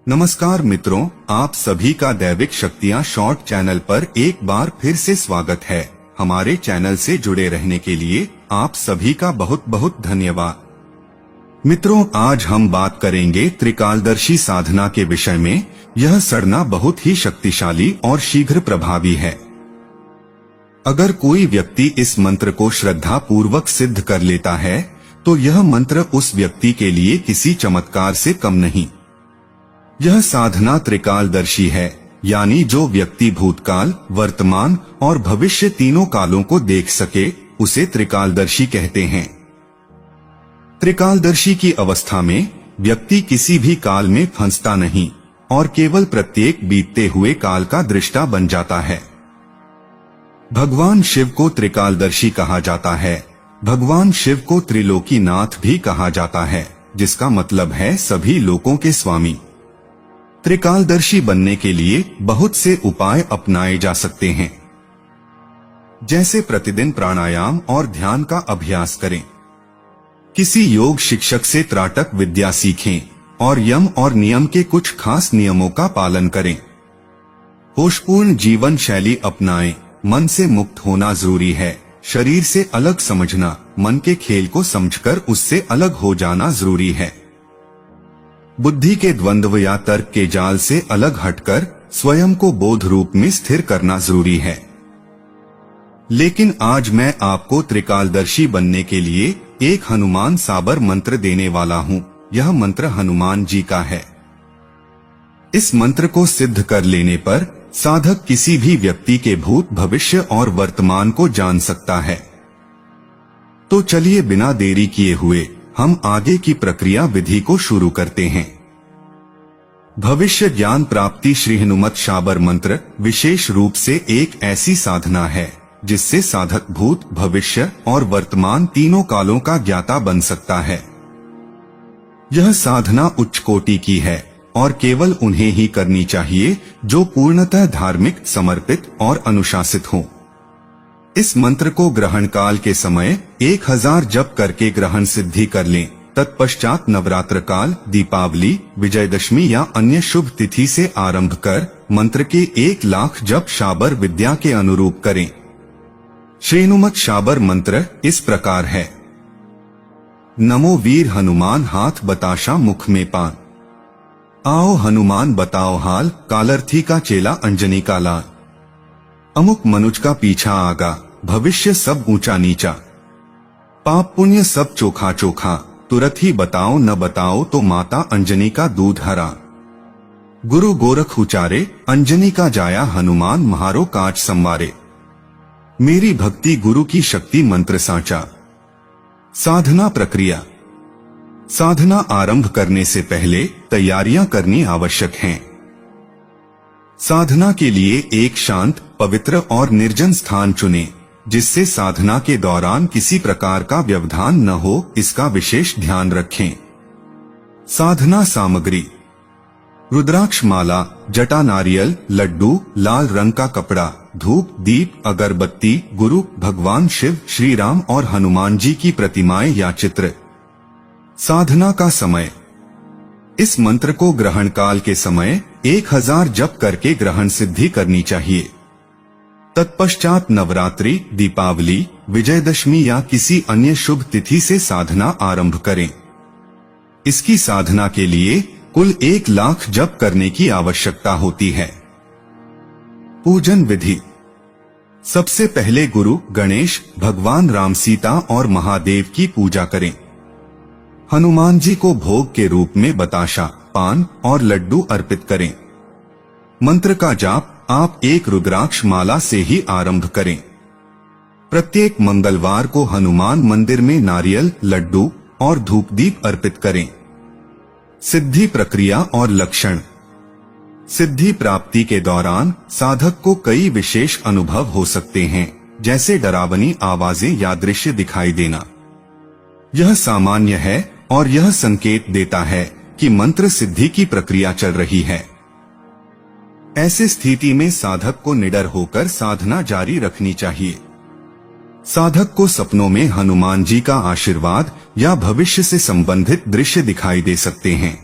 नमस्कार मित्रों, आप सभी का दैविक शक्तियाँ शॉर्ट चैनल पर एक बार फिर से स्वागत है। हमारे चैनल से जुड़े रहने के लिए आप सभी का बहुत बहुत धन्यवाद। मित्रों, आज हम बात करेंगे त्रिकालदर्शी साधना के विषय में। यह साधना बहुत ही शक्तिशाली और शीघ्र प्रभावी है। अगर कोई व्यक्ति इस मंत्र को श्रद्धा पूर्वक सिद्ध कर लेता है तो यह मंत्र उस व्यक्ति के लिए किसी चमत्कार से कम नहीं। यह साधना त्रिकालदर्शी है, यानी जो व्यक्ति भूतकाल, वर्तमान और भविष्य तीनों कालों को देख सके उसे त्रिकालदर्शी कहते हैं। त्रिकालदर्शी की अवस्था में व्यक्ति किसी भी काल में फंसता नहीं और केवल प्रत्येक बीतते हुए काल का दृष्टा बन जाता है। भगवान शिव को त्रिकालदर्शी कहा जाता है। भगवान शिव को त्रिलोकीनाथ भी कहा जाता है, जिसका मतलब है सभी लोकों के स्वामी। त्रिकालदर्शी बनने के लिए बहुत से उपाय अपनाए जा सकते हैं, जैसे प्रतिदिन प्राणायाम और ध्यान का अभ्यास करें, किसी योग शिक्षक से त्राटक विद्या सीखें और यम और नियम के कुछ खास नियमों का पालन करें। होशपूर्ण जीवन शैली अपनाएं। मन से मुक्त होना जरूरी है। शरीर से अलग समझना, मन के खेल को समझकर उससे अलग हो जाना जरूरी है। बुद्धि के द्वंद्व या तर्क के जाल से अलग हटकर स्वयं को बोध रूप में स्थिर करना जरूरी है। लेकिन आज मैं आपको त्रिकालदर्शी बनने के लिए एक हनुमान साबर मंत्र देने वाला हूँ। यह मंत्र हनुमान जी का है। इस मंत्र को सिद्ध कर लेने पर साधक किसी भी व्यक्ति के भूत, भविष्य और वर्तमान को जान सकता है। तो चलिए बिना देरी किए हुए हम आगे की प्रक्रिया विधि को शुरू करते हैं। भविष्य ज्ञान प्राप्ति श्री हनुमत साबर मंत्र विशेष रूप से एक ऐसी साधना है जिससे साधक भूत, भविष्य और वर्तमान तीनों कालों का ज्ञाता बन सकता है। यह साधना उच्च कोटि की है और केवल उन्हें ही करनी चाहिए जो पूर्णतः धार्मिक, समर्पित और अनुशासित हों। इस मंत्र को ग्रहण काल के समय 1000 जप करके ग्रहण सिद्धि कर लें। तत्पश्चात नवरात्र काल, दीपावली, विजयदशमी या अन्य शुभ तिथि से आरंभ कर मंत्र के 1,00,000 जप साबर विद्या के अनुरूप करें। श्री हनुमत साबर मंत्र इस प्रकार है। नमो वीर हनुमान, हाथ बताशा मुख में पान। आओ हनुमान बताओ हाल, कालर्थी का चेला अंजनी का लाल। अमुक मनुज का पीछा आगा, भविष्य सब ऊंचा नीचा। पाप पुण्य सब चोखा चोखा, तुरत ही बताओ न बताओ तो माता अंजनी का दूध हरा। गुरु गोरख उचारे, अंजनी का जाया हनुमान म्हारो काज संवारे। मेरी भक्ति गुरु की शक्ति मंत्र साचा। साधना प्रक्रिया। साधना आरंभ करने से पहले तैयारियां करनी आवश्यक हैं। साधना के लिए एक शांत, पवित्र और निर्जन स्थान चुनें, जिससे साधना के दौरान किसी प्रकार का व्यवधान न हो, इसका विशेष ध्यान रखें। साधना सामग्री: रुद्राक्ष माला, जटा नारियल, लड्डू, लाल रंग का कपड़ा, धूप, दीप, अगरबत्ती, गुरु, भगवान शिव, श्री राम और हनुमान जी की प्रतिमाएं या चित्र। साधना का समय: इस मंत्र को ग्रहण काल के समय 1000 जप करके ग्रहण सिद्धि करनी चाहिए। तत्पश्चात नवरात्रि, दीपावली, विजयदशमी या किसी अन्य शुभ तिथि से साधना आरंभ करें। इसकी साधना के लिए कुल 1,00,000 जप करने की आवश्यकता होती है। पूजन विधि: सबसे पहले गुरु, गणेश, भगवान राम, सीता और महादेव की पूजा करें। हनुमान जी को भोग के रूप में बताशा, पान और लड्डू अर्पित करें। मंत्र का जाप आप एक रुद्राक्ष माला से ही आरंभ करें। प्रत्येक मंगलवार को हनुमान मंदिर में नारियल, लड्डू और धूप दीप अर्पित करें। सिद्धि प्रक्रिया और लक्षण: सिद्धि प्राप्ति के दौरान साधक को कई विशेष अनुभव हो सकते हैं, जैसे डरावनी आवाजें या दृश्य दिखाई देना। यह सामान्य है और यह संकेत देता है कि मंत्र सिद्धि की प्रक्रिया चल रही है। ऐसी स्थिति में साधक को निडर होकर साधना जारी रखनी चाहिए। साधक को सपनों में हनुमान जी का आशीर्वाद या भविष्य से संबंधित दृश्य दिखाई दे सकते हैं।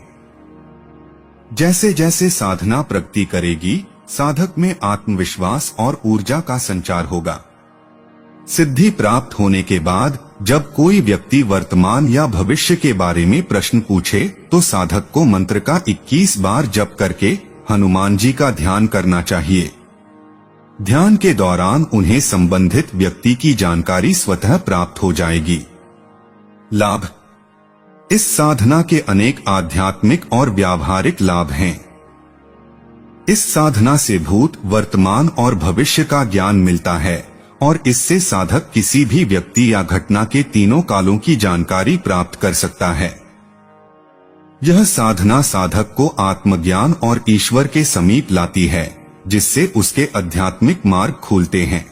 जैसे जैसे साधना प्रगति करेगी, साधक में आत्मविश्वास और ऊर्जा का संचार होगा। सिद्धि प्राप्त होने के बाद जब कोई व्यक्ति वर्तमान या भविष्य के बारे में प्रश्न पूछे तो साधक को मंत्र का 21 बार जप करके हनुमान जी का ध्यान करना चाहिए। ध्यान के दौरान उन्हें संबंधित व्यक्ति की जानकारी स्वतः प्राप्त हो जाएगी। लाभ। इस साधना के अनेक आध्यात्मिक और व्यावहारिक लाभ हैं। इस साधना से भूत, वर्तमान और भविष्य का ज्ञान मिलता है और इससे साधक किसी भी व्यक्ति या घटना के तीनों कालों की जानकारी प्राप्त कर सकता है। यह साधना साधक को आत्मज्ञान और ईश्वर के समीप लाती है, जिससे उसके आध्यात्मिक मार्ग खुलते हैं।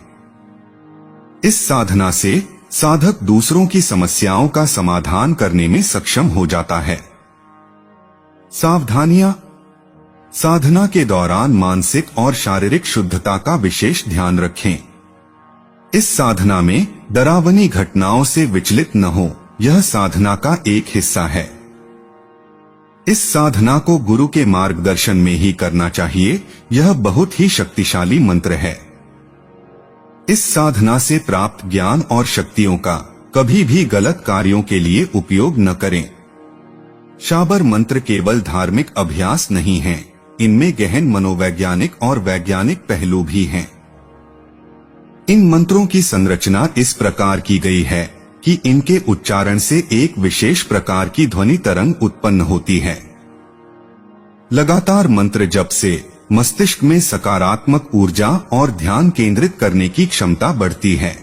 इस साधना से साधक दूसरों की समस्याओं का समाधान करने में सक्षम हो जाता है। सावधानियां। साधना के दौरान मानसिक और शारीरिक शुद्धता का विशेष ध्यान रखें। इस साधना में डरावनी घटनाओं से विचलित न हो, यह साधना का एक हिस्सा है। इस साधना को गुरु के मार्गदर्शन में ही करना चाहिए। यह बहुत ही शक्तिशाली मंत्र है। इस साधना से प्राप्त ज्ञान और शक्तियों का कभी भी गलत कार्यों के लिए उपयोग न करें। शाबर मंत्र केवल धार्मिक अभ्यास नहीं है, इनमें गहन मनोवैज्ञानिक और वैज्ञानिक पहलू भी हैं। इन मंत्रों की संरचना इस प्रकार की गई है कि इनके उच्चारण से एक विशेष प्रकार की ध्वनि तरंग उत्पन्न होती है। लगातार मंत्र जप से मस्तिष्क में सकारात्मक ऊर्जा और ध्यान केंद्रित करने की क्षमता बढ़ती है।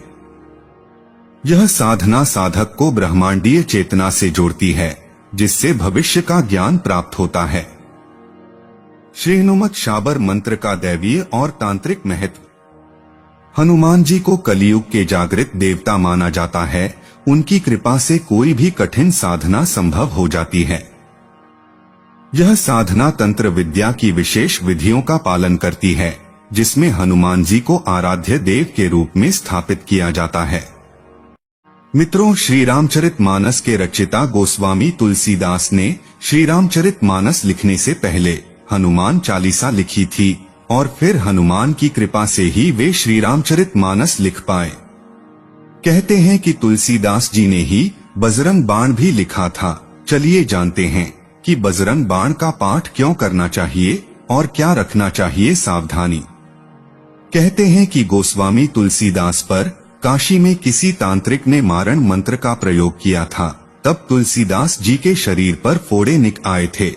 यह साधना साधक को ब्रह्मांडीय चेतना से जोड़ती है, जिससे भविष्य का ज्ञान प्राप्त होता है। श्री हनुमत शाबर मंत्र का दैवीय और तांत्रिक महत्व। हनुमान जी को कलियुग के जागृत देवता माना जाता है। उनकी कृपा से कोई भी कठिन साधना संभव हो जाती है। यह साधना तंत्र विद्या की विशेष विधियों का पालन करती है, जिसमें हनुमान जी को आराध्य देव के रूप में स्थापित किया जाता है। मित्रों, श्री रामचरितमानस के रचयिता गोस्वामी तुलसीदास ने श्री रामचरितमानस लिखने से पहले हनुमान चालीसा लिखी थी और फिर हनुमान की कृपा से ही वे श्री रामचरितमानस लिख पाए। कहते हैं कि तुलसीदास जी ने ही बजरंग बाण भी लिखा था। चलिए जानते हैं कि बजरंग बाण का पाठ क्यों करना चाहिए और क्या रखना चाहिए सावधानी। कहते हैं कि गोस्वामी तुलसीदास पर काशी में किसी तांत्रिक ने मारण मंत्र का प्रयोग किया था। तब तुलसीदास जी के शरीर पर फोड़े निक आए थे।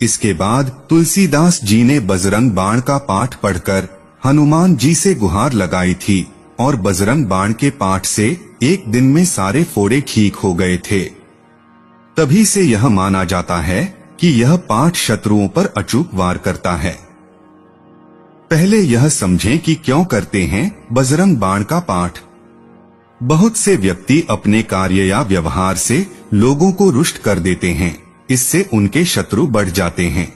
इसके बाद तुलसीदास जी ने बजरंग बाण का पाठ पढ़कर हनुमान जी से गुहार लगाई थी और बजरंग बाण के पाठ से एक दिन में सारे फोड़े ठीक हो गए थे। तभी से यह माना जाता है कि यह पाठ शत्रुओं पर अचूक वार करता है। पहले यह समझें कि क्यों करते हैं बजरंग बाण का पाठ। बहुत से व्यक्ति अपने कार्य या व्यवहार से लोगों को रुष्ट कर देते हैं, इससे उनके शत्रु बढ़ जाते हैं।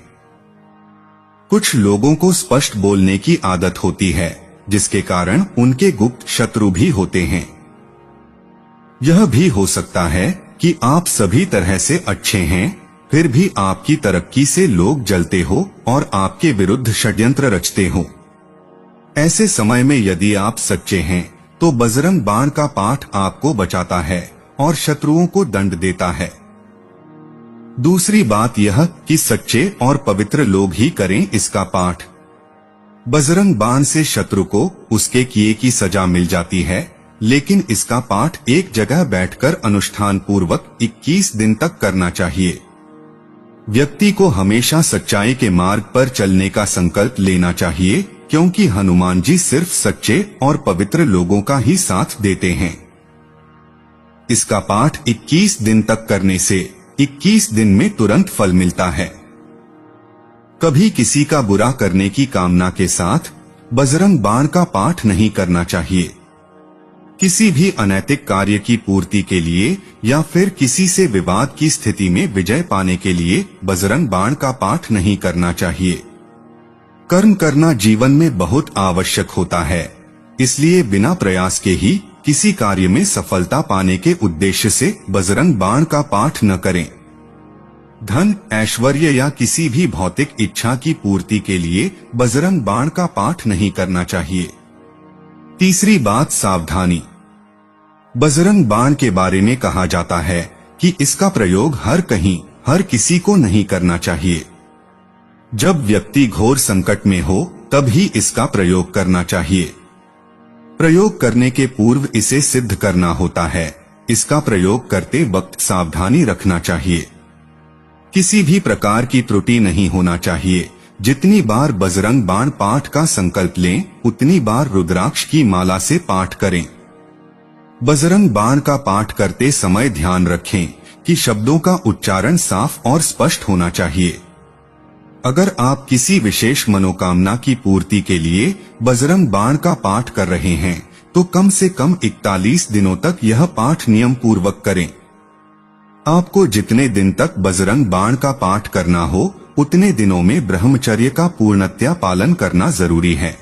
कुछ लोगों को स्पष्ट बोलने की आदत होती है, जिसके कारण उनके गुप्त शत्रु भी होते हैं। यह भी हो सकता है कि आप सभी तरह से अच्छे हैं, फिर भी आपकी तरक्की से लोग जलते हो और आपके विरुद्ध षड्यंत्र रचते हो। ऐसे समय में यदि आप सच्चे हैं तो बजरंग बाण का पाठ आपको बचाता है और शत्रुओं को दंड देता है। दूसरी बात यह कि सच्चे और पवित्र लोग ही करें इसका पाठ। बजरंग बाण से शत्रु को उसके किए की सजा मिल जाती है, लेकिन इसका पाठ एक जगह बैठकर अनुष्ठान पूर्वक 21 दिन तक करना चाहिए। व्यक्ति को हमेशा सच्चाई के मार्ग पर चलने का संकल्प लेना चाहिए, क्योंकि हनुमान जी सिर्फ सच्चे और पवित्र लोगों का ही साथ देते हैं। इसका पाठ 21 दिन तक करने से 21 दिन में तुरंत फल मिलता है। कभी किसी का बुरा करने की कामना के साथ बजरंग बाण का पाठ नहीं करना चाहिए। किसी भी अनैतिक कार्य की पूर्ति के लिए या फिर किसी से विवाद की स्थिति में विजय पाने के लिए बजरंग बाण का पाठ नहीं करना चाहिए। कर्म करना जीवन में बहुत आवश्यक होता है, इसलिए बिना प्रयास के ही किसी कार्य में सफलता पाने के उद्देश्य से बजरंग बाण का पाठ न करें। धन, ऐश्वर्य या किसी भी भौतिक इच्छा की पूर्ति के लिए बजरंग बाण का पाठ नहीं करना चाहिए। तीसरी बात, सावधानी। बजरंग बाण के बारे में कहा जाता है कि इसका प्रयोग हर कहीं, हर किसी को नहीं करना चाहिए। जब व्यक्ति घोर संकट में हो तब ही इसका प्रयोग करना चाहिए। प्रयोग करने के पूर्व इसे सिद्ध करना होता है। इसका प्रयोग करते वक्त सावधानी रखना चाहिए। किसी भी प्रकार की त्रुटि नहीं होना चाहिए। जितनी बार बजरंग बाण पाठ का संकल्प लें, उतनी बार रुद्राक्ष की माला से पाठ करें। बजरंग बाण का पाठ करते समय ध्यान रखें कि शब्दों का उच्चारण साफ और स्पष्ट होना चाहिए। अगर आप किसी विशेष मनोकामना की पूर्ति के लिए बजरंग बाण का पाठ कर रहे हैं तो कम से कम 41 दिनों तक यह पाठ नियम पूर्वक करें। आपको जितने दिन तक बजरंग बाण का पाठ करना हो उतने दिनों में ब्रह्मचर्य का पूर्णतया पालन करना जरूरी है।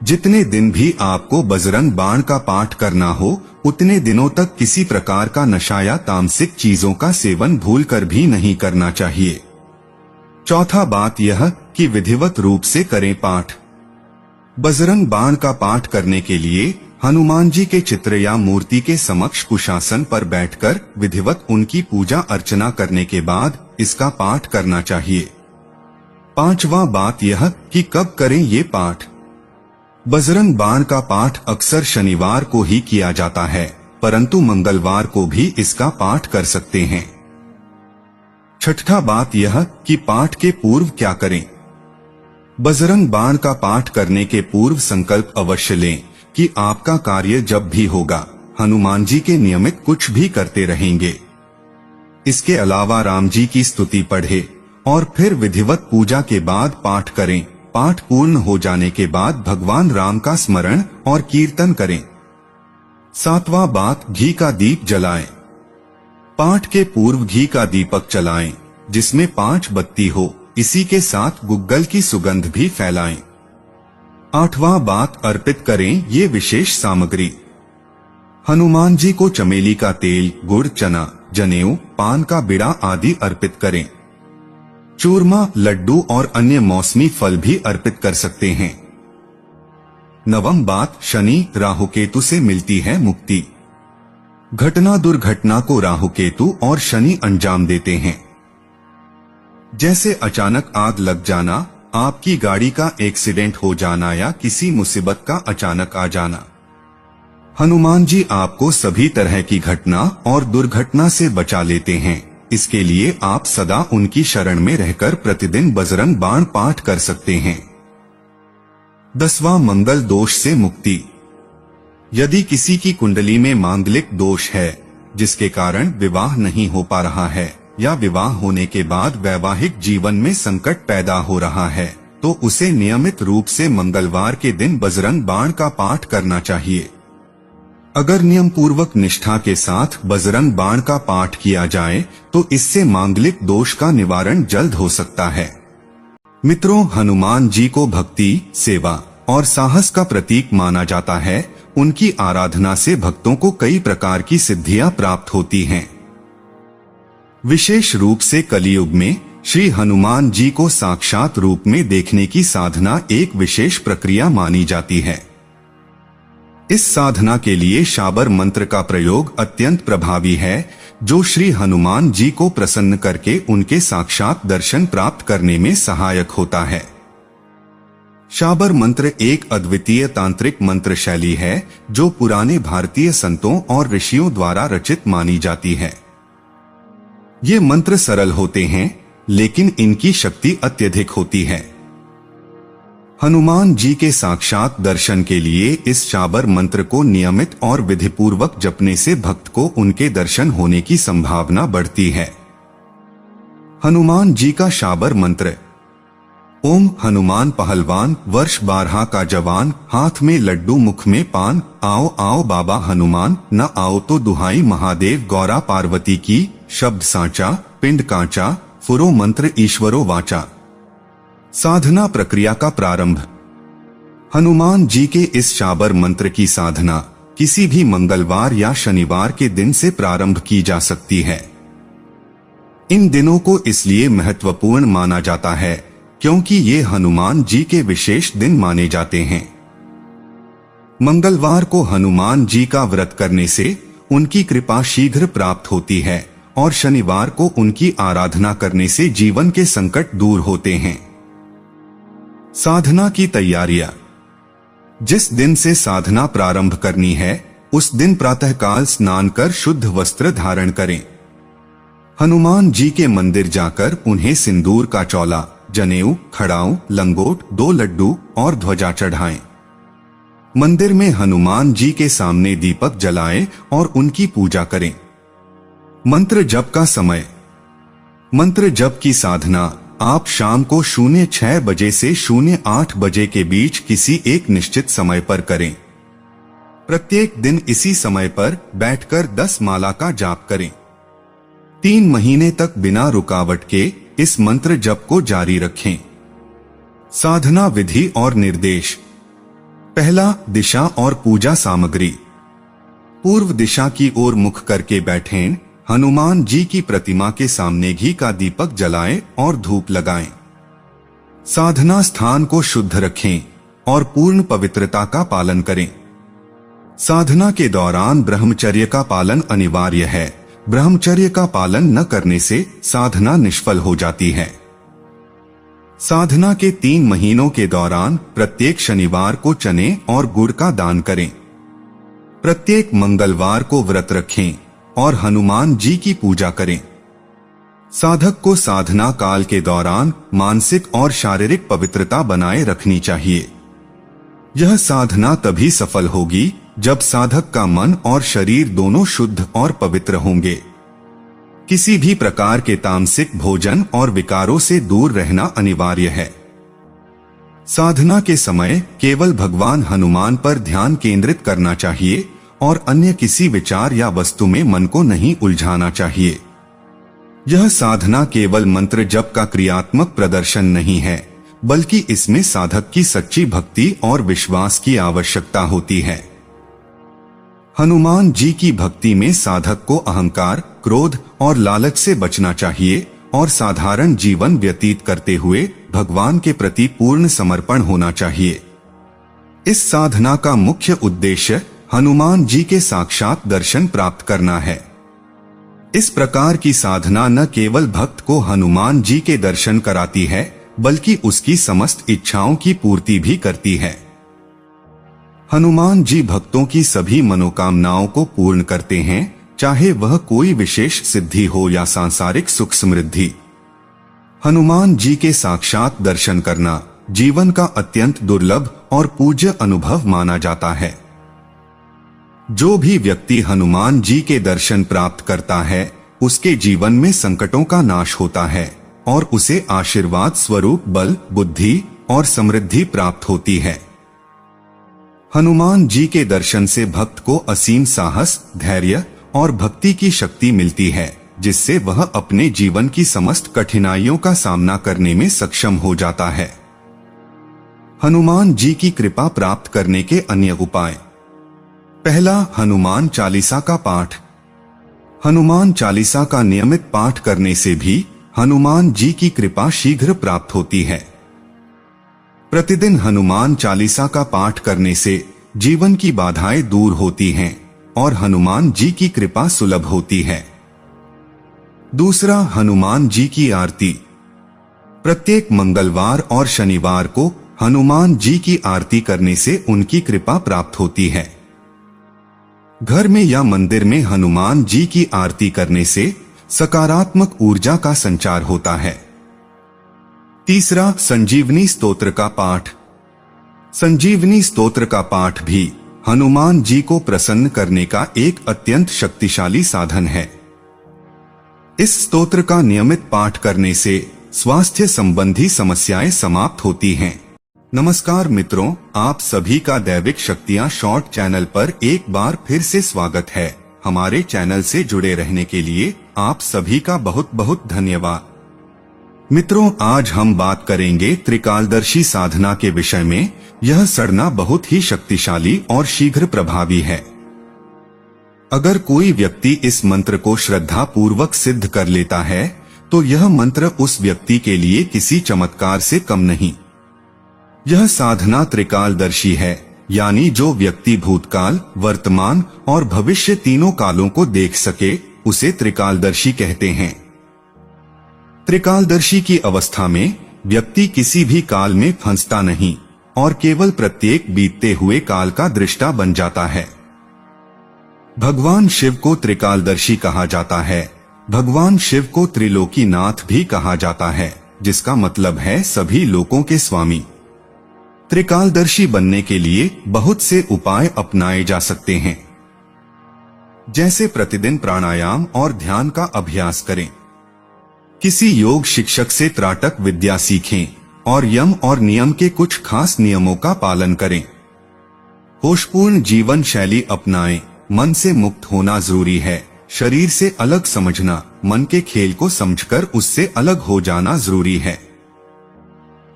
जितने दिन भी आपको बजरंग बाण का पाठ करना हो उतने दिनों तक किसी प्रकार का नशा या तामसिक चीजों का सेवन भूलकर भी नहीं करना चाहिए। चौथा बात यह कि विधिवत रूप से करें पाठ। बजरंग बाण का पाठ करने के लिए हनुमान जी के चित्र या मूर्ति के समक्ष कुशासन पर बैठकर विधिवत उनकी पूजा अर्चना करने के बाद इसका पाठ करना चाहिए। पांचवा बात यह कि कब करें ये पाठ। बजरंग बाण का पाठ अक्सर शनिवार को ही किया जाता है, परंतु मंगलवार को भी इसका पाठ कर सकते हैं। छठा बात यह कि पाठ के पूर्व क्या करें। बजरंग बाण का पाठ करने के पूर्व संकल्प अवश्य लें कि आपका कार्य जब भी होगा हनुमान जी के नियमित कुछ भी करते रहेंगे। इसके अलावा राम जी की स्तुति पढ़े और फिर विधिवत पूजा के बाद पाठ करें। पाठ पूर्ण हो जाने के बाद भगवान राम का स्मरण और कीर्तन करें। सातवां बात, घी का दीप जलाएं। पाठ के पूर्व घी का दीपक जलाएं जिसमें 5 बत्ती हो। इसी के साथ गुग्गल की सुगंध भी फैलाएं। आठवां बात, अर्पित करें ये विशेष सामग्री। हनुमान जी को चमेली का तेल, गुड़, चना, जनेऊ, पान का बिड़ा आदि अर्पित करें। चूरमा, लड्डू और अन्य मौसमी फल भी अर्पित कर सकते हैं। नवम बात, शनि राहु केतु से मिलती है मुक्ति। घटना दुर्घटना को राहु केतु और शनि अंजाम देते हैं। जैसे अचानक आग लग जाना, आपकी गाड़ी का एक्सीडेंट हो जाना या किसी मुसीबत का अचानक आ जाना। हनुमान जी आपको सभी तरह की घटना और दुर्घटना से बचा लेते हैं। इसके लिए आप सदा उनकी शरण में रहकर प्रतिदिन बजरंग बाण पाठ कर सकते हैं। 10वां, मंगल दोष से मुक्ति। यदि किसी की कुंडली में मांगलिक दोष है जिसके कारण विवाह नहीं हो पा रहा है या विवाह होने के बाद वैवाहिक जीवन में संकट पैदा हो रहा है तो उसे नियमित रूप से मंगलवार के दिन बजरंग बाण का पाठ करना चाहिए। अगर नियम पूर्वक निष्ठा के साथ बजरंग बाण का पाठ किया जाए तो इससे मांगलिक दोष का निवारण जल्द हो सकता है। मित्रों, हनुमान जी को भक्ति, सेवा और साहस का प्रतीक माना जाता है। उनकी आराधना से भक्तों को कई प्रकार की सिद्धियां प्राप्त होती हैं। विशेष रूप से कलियुग में श्री हनुमान जी को साक्षात रूप में देखने की साधना एक विशेष प्रक्रिया मानी जाती है। इस साधना के लिए शाबर मंत्र का प्रयोग अत्यंत प्रभावी है, जो श्री हनुमान जी को प्रसन्न करके उनके साक्षात दर्शन प्राप्त करने में सहायक होता है। शाबर मंत्र एक अद्वितीय तांत्रिक मंत्र शैली है जो पुराने भारतीय संतों और ऋषियों द्वारा रचित मानी जाती है। ये मंत्र सरल होते हैं लेकिन इनकी शक्ति अत्यधिक होती है। हनुमान जी के साक्षात दर्शन के लिए इस शाबर मंत्र को नियमित और विधिपूर्वक जपने से भक्त को उनके दर्शन होने की संभावना बढ़ती है। हनुमान जी का शाबर मंत्र। ओम हनुमान पहलवान, वर्ष 12 का जवान, हाथ में लड्डू मुख में पान, आओ आओ बाबा हनुमान, न आओ तो दुहाई महादेव गौरा पार्वती की, शब्द सांचा, पिंड कांचा, फुरो मंत्र ईश्वरो वाचा। साधना प्रक्रिया का प्रारंभ। हनुमान जी के इस शाबर मंत्र की साधना किसी भी मंगलवार या शनिवार के दिन से प्रारंभ की जा सकती है। इन दिनों को इसलिए महत्वपूर्ण माना जाता है क्योंकि ये हनुमान जी के विशेष दिन माने जाते हैं। मंगलवार को हनुमान जी का व्रत करने से उनकी कृपा शीघ्र प्राप्त होती है और शनिवार को उनकी आराधना करने से जीवन के संकट दूर होते हैं। साधना की तैयारियां। जिस दिन से साधना प्रारंभ करनी है उस दिन प्रातःकाल स्नान कर शुद्ध वस्त्र धारण करें। हनुमान जी के मंदिर जाकर उन्हें सिंदूर का चौला, जनेऊ, खड़ाऊ, लंगोट, 2 लड्डू और ध्वजा चढ़ाएं। मंदिर में हनुमान जी के सामने दीपक जलाएं और उनकी पूजा करें। मंत्र जप का समय। मंत्र जप की साधना आप शाम को 06 बजे से 08 बजे के बीच किसी एक निश्चित समय पर करें। प्रत्येक दिन इसी समय पर बैठकर 10 माला का जाप करें। 3 महीने तक बिना रुकावट के इस मंत्र जप को जारी रखें। साधना विधि और निर्देश। पहला, दिशा और पूजा सामग्री। पूर्व दिशा की ओर मुख करके बैठें। हनुमान जी की प्रतिमा के सामने घी का दीपक जलाएं और धूप लगाएं। साधना स्थान को शुद्ध रखें और पूर्ण पवित्रता का पालन करें। साधना के दौरान ब्रह्मचर्य का पालन अनिवार्य है। ब्रह्मचर्य का पालन न करने से साधना निष्फल हो जाती है। साधना के 3 महीनों के दौरान प्रत्येक शनिवार को चने और गुड़ का दान करें। प्रत्येक मंगलवार को व्रत रखें और हनुमान जी की पूजा करें। साधक को साधना काल के दौरान मानसिक और शारीरिक पवित्रता बनाए रखनी चाहिए। यह साधना तभी सफल होगी जब साधक का मन और शरीर दोनों शुद्ध और पवित्र होंगे। किसी भी प्रकार के तामसिक भोजन और विकारों से दूर रहना अनिवार्य है। साधना के समय केवल भगवान हनुमान पर ध्यान केंद्रित करना चाहिए और अन्य किसी विचार या वस्तु में मन को नहीं उलझाना चाहिए। यह साधना केवल मंत्र जप का क्रियात्मक प्रदर्शन नहीं है, बल्कि इसमें साधक की सच्ची भक्ति और विश्वास की आवश्यकता होती है। हनुमान जी की भक्ति में साधक को अहंकार, क्रोध और लालच से बचना चाहिए और साधारण जीवन व्यतीत करते हुए भगवान के प्रति पूर्ण समर्पण होना चाहिए। इस साधना का मुख्य उद्देश्य हनुमान जी के साक्षात दर्शन प्राप्त करना है। इस प्रकार की साधना न केवल भक्त को हनुमान जी के दर्शन कराती है, बल्कि उसकी समस्त इच्छाओं की पूर्ति भी करती है। हनुमान जी भक्तों की सभी मनोकामनाओं को पूर्ण करते हैं, चाहे वह कोई विशेष सिद्धि हो या सांसारिक सुख समृद्धि। हनुमान जी के साक्षात दर्शन करना जीवन का अत्यंत दुर्लभ और पूज्य अनुभव माना जाता है। जो भी व्यक्ति हनुमान जी के दर्शन प्राप्त करता है उसके जीवन में संकटों का नाश होता है और उसे आशीर्वाद स्वरूप बल, बुद्धि और समृद्धि प्राप्त होती है। हनुमान जी के दर्शन से भक्त को असीम साहस, धैर्य और भक्ति की शक्ति मिलती है, जिससे वह अपने जीवन की समस्त कठिनाइयों का सामना करने में सक्षम हो जाता है। हनुमान जी की कृपा प्राप्त करने के अन्य उपाय। पहला, हनुमान चालीसा का पाठ। हनुमान चालीसा का नियमित पाठ करने से भी हनुमान जी की कृपा शीघ्र प्राप्त होती है। प्रतिदिन हनुमान चालीसा का पाठ करने से जीवन की बाधाएं दूर होती हैं और हनुमान जी की कृपा सुलभ होती है। दूसरा, हनुमान जी की आरती। प्रत्येक मंगलवार और शनिवार को हनुमान जी की आरती करने से उनकी कृपा प्राप्त होती है। घर में या मंदिर में हनुमान जी की आरती करने से सकारात्मक ऊर्जा का संचार होता है। तीसरा, संजीवनी स्तोत्र का पाठ। संजीवनी स्तोत्र का पाठ भी हनुमान जी को प्रसन्न करने का एक अत्यंत शक्तिशाली साधन है। इस स्तोत्र का नियमित पाठ करने से स्वास्थ्य संबंधी समस्याएं समाप्त होती हैं। नमस्कार मित्रों, आप सभी का दैविक शक्तियां शॉर्ट चैनल पर एक बार फिर से स्वागत है। हमारे चैनल से जुड़े रहने के लिए आप सभी का बहुत बहुत धन्यवाद। मित्रों, आज हम बात करेंगे त्रिकालदर्शी साधना के विषय में। यह साधना बहुत ही शक्तिशाली और शीघ्र प्रभावी है। अगर कोई व्यक्ति इस मंत्र को श्रद्धा पूर्वक सिद्ध कर लेता है तो यह मंत्र उस व्यक्ति के लिए किसी चमत्कार से कम नहीं। यह साधना त्रिकालदर्शी है, यानी जो व्यक्ति भूतकाल, वर्तमान और भविष्य तीनों कालों को देख सके उसे त्रिकालदर्शी कहते हैं। त्रिकालदर्शी की अवस्था में व्यक्ति किसी भी काल में फंसता नहीं और केवल प्रत्येक बीतते हुए काल का दृष्टा बन जाता है। भगवान शिव को त्रिकालदर्शी कहा जाता है। भगवान शिव को त्रिलोकीनाथ भी कहा जाता है, जिसका मतलब है सभी लोकों के स्वामी। त्रिकालदर्शी बनने के लिए बहुत से उपाय अपनाए जा सकते हैं, जैसे प्रतिदिन प्राणायाम और ध्यान का अभ्यास करें, किसी योग शिक्षक से त्राटक विद्या सीखें और यम और नियम के कुछ खास नियमों का पालन करें। होशपूर्ण जीवन शैली अपनाएं। मन से मुक्त होना जरूरी है। शरीर से अलग समझना, मन के खेल को समझकर उससे अलग हो जाना जरूरी है।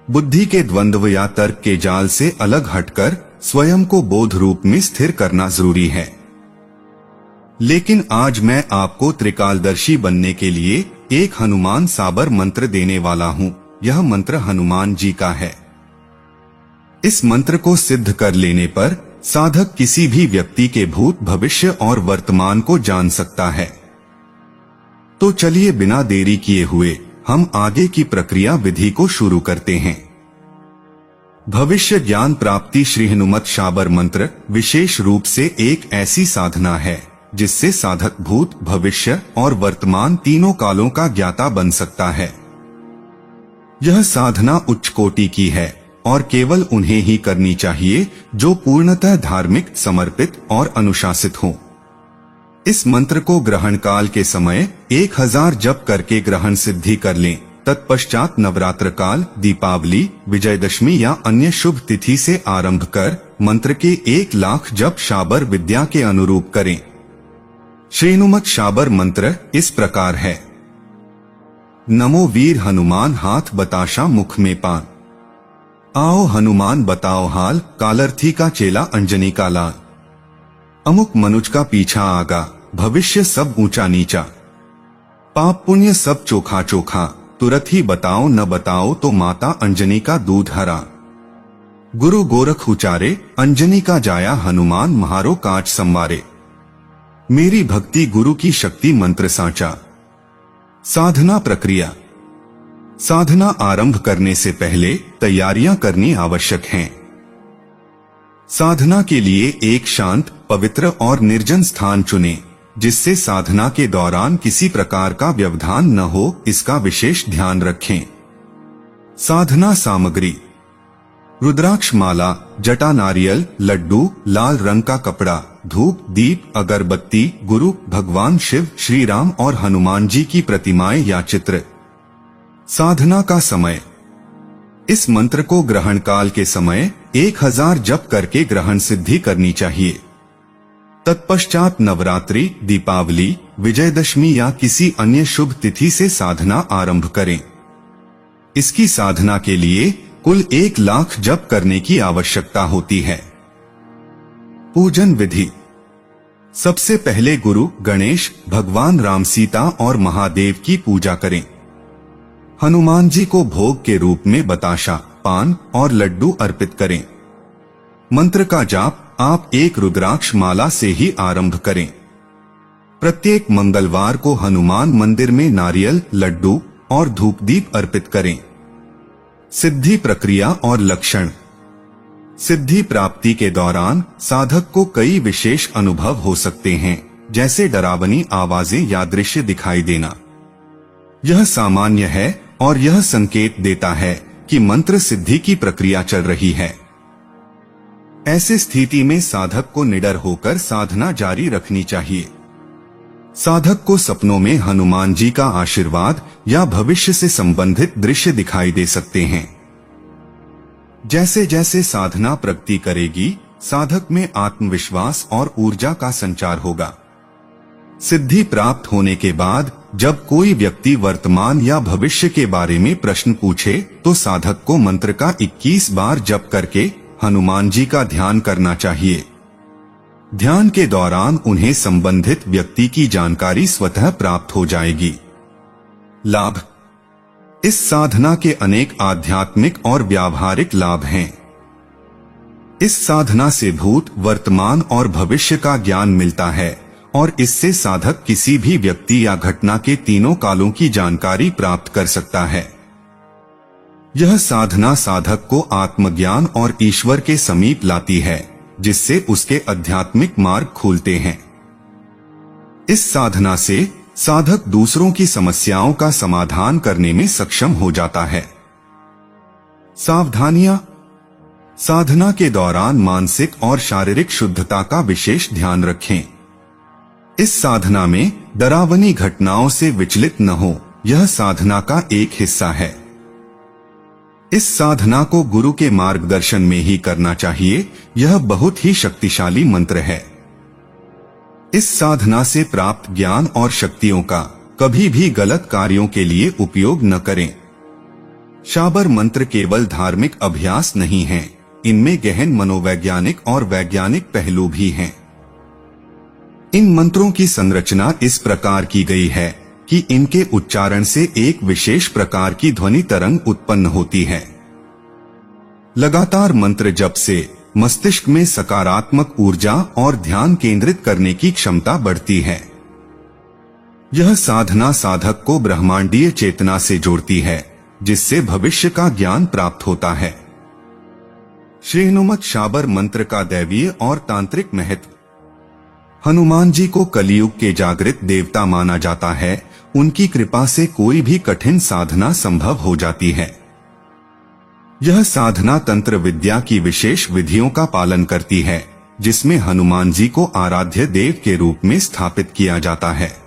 बुद्धि के द्वंद्व या तर्क के जाल से अलग हटकर स्वयं को बोध रूप में स्थिर करना जरूरी है। लेकिन आज मैं आपको त्रिकालदर्शी बनने के लिए एक हनुमान साबर मंत्र देने वाला हूँ। यह मंत्र हनुमान जी का है। इस मंत्र को सिद्ध कर लेने पर साधक किसी भी व्यक्ति के भूत, भविष्य और वर्तमान को जान सकता है। तो चलिए बिना देरी किए हुए हम आगे की प्रक्रिया विधि को शुरू करते हैं। भविष्य ज्ञान प्राप्ति श्री हनुमत साबर मंत्र विशेष रूप से एक ऐसी साधना है जिससे साधक भूत, भविष्य और वर्तमान तीनों कालों का ज्ञाता बन सकता है। यह साधना उच्च कोटि की है और केवल उन्हें ही करनी चाहिए जो पूर्णतः धार्मिक, समर्पित और अनुशासित हों। इस मंत्र को ग्रहण काल के समय 1000 जप करके ग्रहण सिद्धि कर लें। तत्पश्चात नवरात्र काल, दीपावली, विजयदशमी या अन्य शुभ तिथि से आरंभ कर मंत्र के 1,00,000 जप साबर विद्या के अनुरूप करें। श्री हनुमत साबर मंत्र इस प्रकार है। नमो वीर हनुमान, हाथ बताशा मुख में पान। आओ हनुमान बताओ हाल, कालर्थी का चेला अंजनी का लाल। अमुक मनुज का पीछा आगा, भविष्य सब ऊंचा नीचा। पाप पुण्य सब चोखा चोखा, तुरंत ही बताओ न बताओ तो माता अंजनी का दूध हरा। गुरु गोरख उचारे, अंजनी का जाया हनुमान महारो कांच संवारे। मेरी भक्ति गुरु की शक्ति मंत्र सांचा। साधना प्रक्रिया। साधना आरंभ करने से पहले तैयारियां करनी आवश्यक हैं। साधना के लिए एक शांत, पवित्र और निर्जन स्थान चुनें, जिससे साधना के दौरान किसी प्रकार का व्यवधान न हो, इसका विशेष ध्यान रखें। साधना सामग्री: रुद्राक्ष माला, जटा नारियल, लड्डू, लाल रंग का कपड़ा, धूप, दीप, अगरबत्ती, गुरु, भगवान शिव, श्री राम और हनुमान जी की प्रतिमाएं या चित्र। साधना का समय: इस मंत्र को ग्रहण काल के समय 1000 जप करके ग्रहण सिद्धि करनी चाहिए। तत्पश्चात नवरात्रि, दीपावली, विजयदशमी या किसी अन्य शुभ तिथि से साधना आरंभ करें। इसकी साधना के लिए कुल 1,00,000 जप करने की आवश्यकता होती है। पूजन विधि: सबसे पहले गुरु, गणेश, भगवान राम, सीता और महादेव की पूजा करें। हनुमान जी को भोग के रूप में बताशा, पान और लड्डू अर्पित करें। मंत्र का जाप आप एक रुद्राक्ष माला से ही आरंभ करें। प्रत्येक मंगलवार को हनुमान मंदिर में नारियल, लड्डू और धूप दीप अर्पित करें। सिद्धि प्रक्रिया और लक्षण: सिद्धि प्राप्ति के दौरान साधक को कई विशेष अनुभव हो सकते हैं, जैसे डरावनी आवाजें या दृश्य दिखाई देना। यह सामान्य है और यह संकेत देता है कि मंत्र सिद्धि की प्रक्रिया चल रही है। ऐसे स्थिति में साधक को निडर होकर साधना जारी रखनी चाहिए। साधक को सपनों में हनुमान जी का आशीर्वाद या भविष्य से संबंधित दृश्य दिखाई दे सकते हैं। जैसे जैसे साधना प्रगति करेगी, साधक में आत्मविश्वास और ऊर्जा का संचार होगा। सिद्धि प्राप्त होने के बाद जब कोई व्यक्ति वर्तमान या भविष्य के बारे में प्रश्न पूछे तो साधक को मंत्र का 21 बार जप करके हनुमान जी का ध्यान करना चाहिए। ध्यान के दौरान उन्हें संबंधित व्यक्ति की जानकारी स्वतः प्राप्त हो जाएगी। लाभ। इस साधना के अनेक आध्यात्मिक और व्यावहारिक लाभ हैं। इस साधना से भूत, वर्तमान और भविष्य का ज्ञान मिलता है और इससे साधक किसी भी व्यक्ति या घटना के तीनों कालों की जानकारी प्राप्त कर सकता है। यह साधना साधक को आत्मज्ञान और ईश्वर के समीप लाती है, जिससे उसके आध्यात्मिक मार्ग खुलते हैं। इस साधना से साधक दूसरों की समस्याओं का समाधान करने में सक्षम हो जाता है। सावधानियां। साधना के दौरान मानसिक और शारीरिक शुद्धता का विशेष ध्यान रखें। इस साधना में डरावनी घटनाओं से विचलित न हो, यह साधना का एक हिस्सा है। इस साधना को गुरु के मार्गदर्शन में ही करना चाहिए। यह बहुत ही शक्तिशाली मंत्र है। इस साधना से प्राप्त ज्ञान और शक्तियों का कभी भी गलत कार्यों के लिए उपयोग न करें। शाबर मंत्र केवल धार्मिक अभ्यास नहीं है, इनमें गहन मनोवैज्ञानिक और वैज्ञानिक पहलू भी हैं। इन मंत्रों की संरचना इस प्रकार की गई है कि इनके उच्चारण से एक विशेष प्रकार की ध्वनि तरंग उत्पन्न होती है। लगातार मंत्र जप से मस्तिष्क में सकारात्मक ऊर्जा और ध्यान केंद्रित करने की क्षमता बढ़ती है। यह साधना साधक को ब्रह्मांडीय चेतना से जोड़ती है, जिससे भविष्य का ज्ञान प्राप्त होता है। श्री हनुमत शाबर मंत्र का दैवीय और तांत्रिक महत्व। हनुमान जी को कलियुग के जागृत देवता माना जाता है। उनकी कृपा से कोई भी कठिन साधना संभव हो जाती है। यह साधना तंत्र विद्या की विशेष विधियों का पालन करती है, जिसमें हनुमान जी को आराध्य देव के रूप में स्थापित किया जाता है।